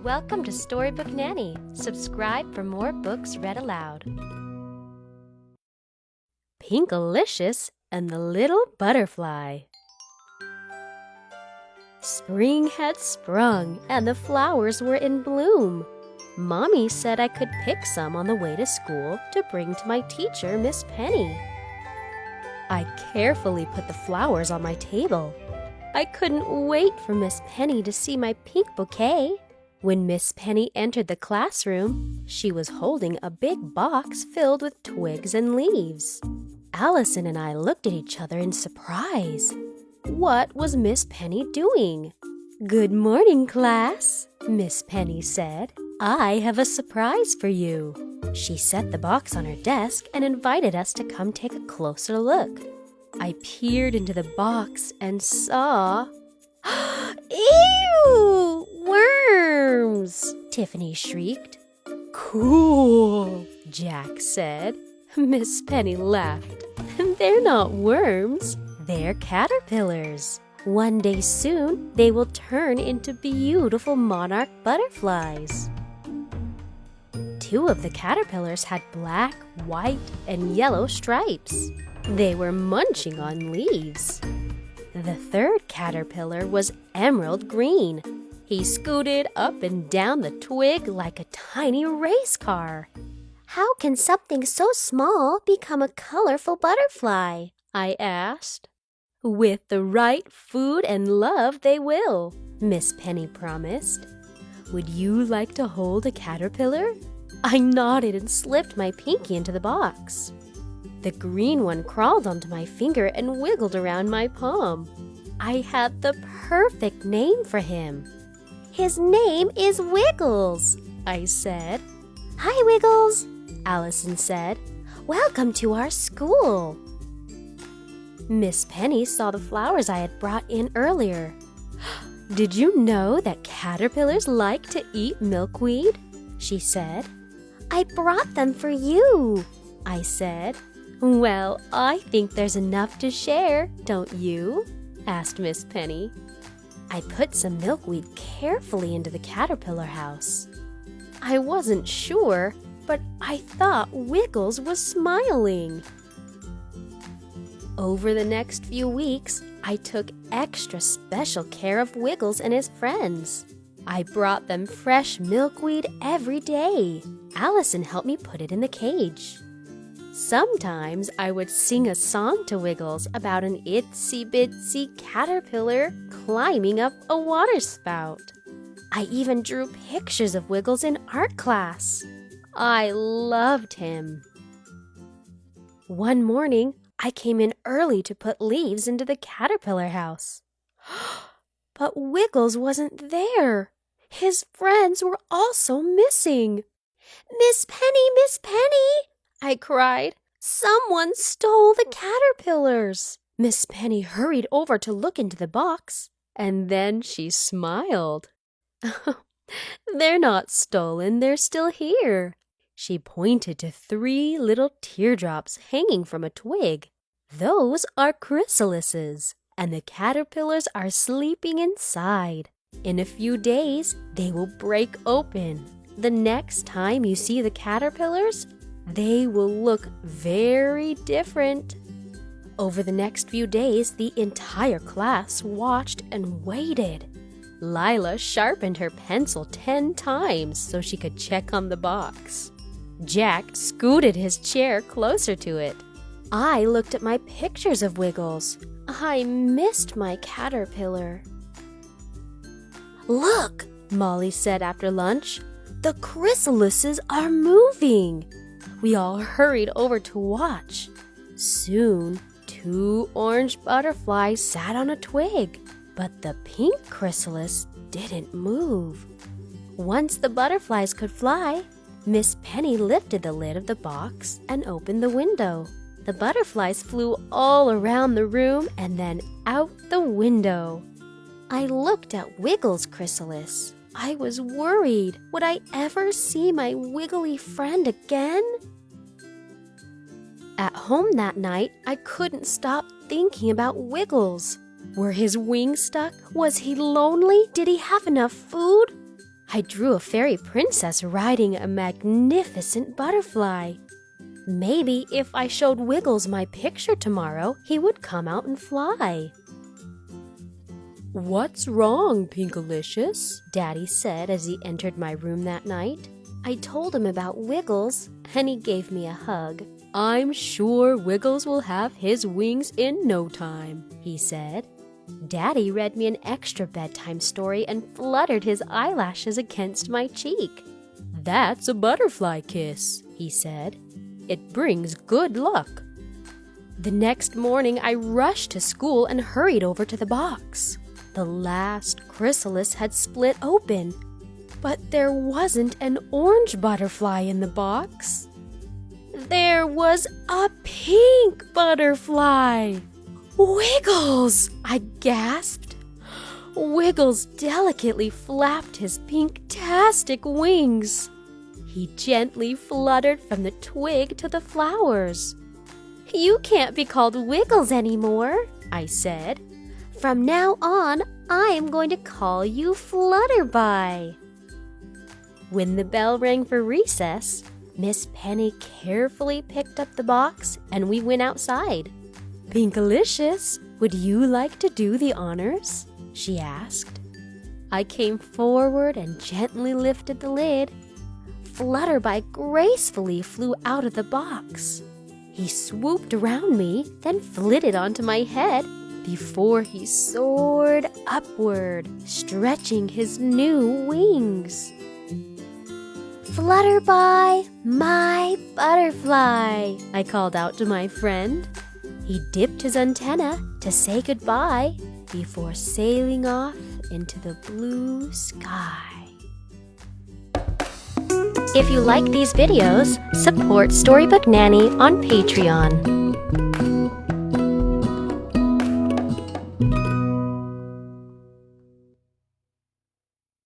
Welcome to Storybook Nanny. Subscribe for more books read aloud. Pinkalicious and the Little Butterfly. Spring had sprung and the flowers were in bloom. Mommy said I could pick some on the way to school to bring to my teacher, Miss Penny. I carefully put the flowers on my table. I couldn't wait for Miss Penny to see my pink bouquet. When Miss Penny entered the classroom, she was holding a big box filled with twigs and leaves. Allison and I looked at each other in surprise. What was Miss Penny doing? "Good morning, class," Miss Penny said. "I have a surprise for you." She set the box on her desk and invited us to come take a closer look. I peered into the box and saw... "Ew! Worms!" Tiffany shrieked. "Cool," Jack said. Miss Penny laughed. "They're not worms. They're caterpillars. One day soon, they will turn into beautiful monarch butterflies." Two of the caterpillars had black, white, and yellow stripes. They were munching on leaves. The third caterpillar was emerald green. He scooted up and down the twig like a tiny race car. "How can something so small become a colorful butterfly?" I asked. "With the right food and love, they will," Miss Penny promised. "Would you like to hold a caterpillar?" I nodded and slipped my pinky into the box. The green one crawled onto my finger and wiggled around my palm. I had the perfect name for him. "His name is Wiggles," I said. "Hi, Wiggles," Allison said. "Welcome to our school." Miss Penny saw the flowers I had brought in earlier. "Did you know that caterpillars like to eat milkweed?" she said. "I brought them for you," I said. "Well, I think there's enough to share, don't you?" asked Miss Penny. I put some milkweed carefully into the caterpillar house. I wasn't sure, but I thought Wiggles was smiling. Over the next few weeks, I took extra special care of Wiggles and his friends. I brought them fresh milkweed every day. Allison helped me put it in the cage. Sometimes I would sing a song to Wiggles about an itsy-bitsy caterpillar climbing up a water spout. I even drew pictures of Wiggles in art class. I loved him. One morning, I came in early to put leaves into the caterpillar house. But Wiggles wasn't there. His friends were also missing. "Miss Penny, Miss Penny!" I cried. "Someone stole the caterpillars!" Miss Penny hurried over to look into the box, and then she smiled. "They're not stolen, they're still here." She pointed to 3 little teardrops hanging from a twig. "Those are chrysalises, and the caterpillars are sleeping inside. In a few days, they will break open. The next time you see the caterpillars, they will look very different." Over the next few days, the entire class watched and waited. Lila sharpened her pencil 10 times so she could check on the box. Jack scooted his chair closer to it. I looked at my pictures of Wiggles. I missed my caterpillar. "Look," Molly said after lunch. "The chrysalises are moving." We all hurried over to watch. Soon, 2 orange butterflies sat on a twig, but the pink chrysalis didn't move. Once the butterflies could fly, Miss Penny lifted the lid of the box and opened the window. The butterflies flew all around the room and then out the window. I looked at Wiggles' chrysalis. I was worried. Would I ever see my wiggly friend again? At home that night, I couldn't stop thinking about Wiggles. Were his wings stuck? Was he lonely? Did he have enough food? I drew a fairy princess riding a magnificent butterfly. Maybe if I showed Wiggles my picture tomorrow, he would come out and fly. "What's wrong, Pinkalicious?" Daddy said as he entered my room that night. I told him about Wiggles, and he gave me a hug. "I'm sure Wiggles will have his wings in no time," he said. Daddy read me an extra bedtime story and fluttered his eyelashes against my cheek. "That's a butterfly kiss," he said. "It brings good luck." The next morning, I rushed to school and hurried over to the box. The last chrysalis had split open, but there wasn't an orange butterfly in the box. There was a pink butterfly. "Wiggles!" I gasped. Wiggles delicately flapped his pink-tastic wings. He gently fluttered from the twig to the flowers. "You can't be called Wiggles anymore," I said. "From now on, I'm going to call you Flutterby." When the bell rang for recess, Miss Penny carefully picked up the box and we went outside. "Pinkalicious, would you like to do the honors?" she asked. I came forward and gently lifted the lid. Flutterby gracefully flew out of the box. He swooped around me, then flitted onto my head before he soared upward, stretching his new wings. "Flutterby, my butterfly," I called out to my friend. He dipped his antenna to say goodbye before sailing off into the blue sky. If you like these videos, support Storybook Nanny on Patreon.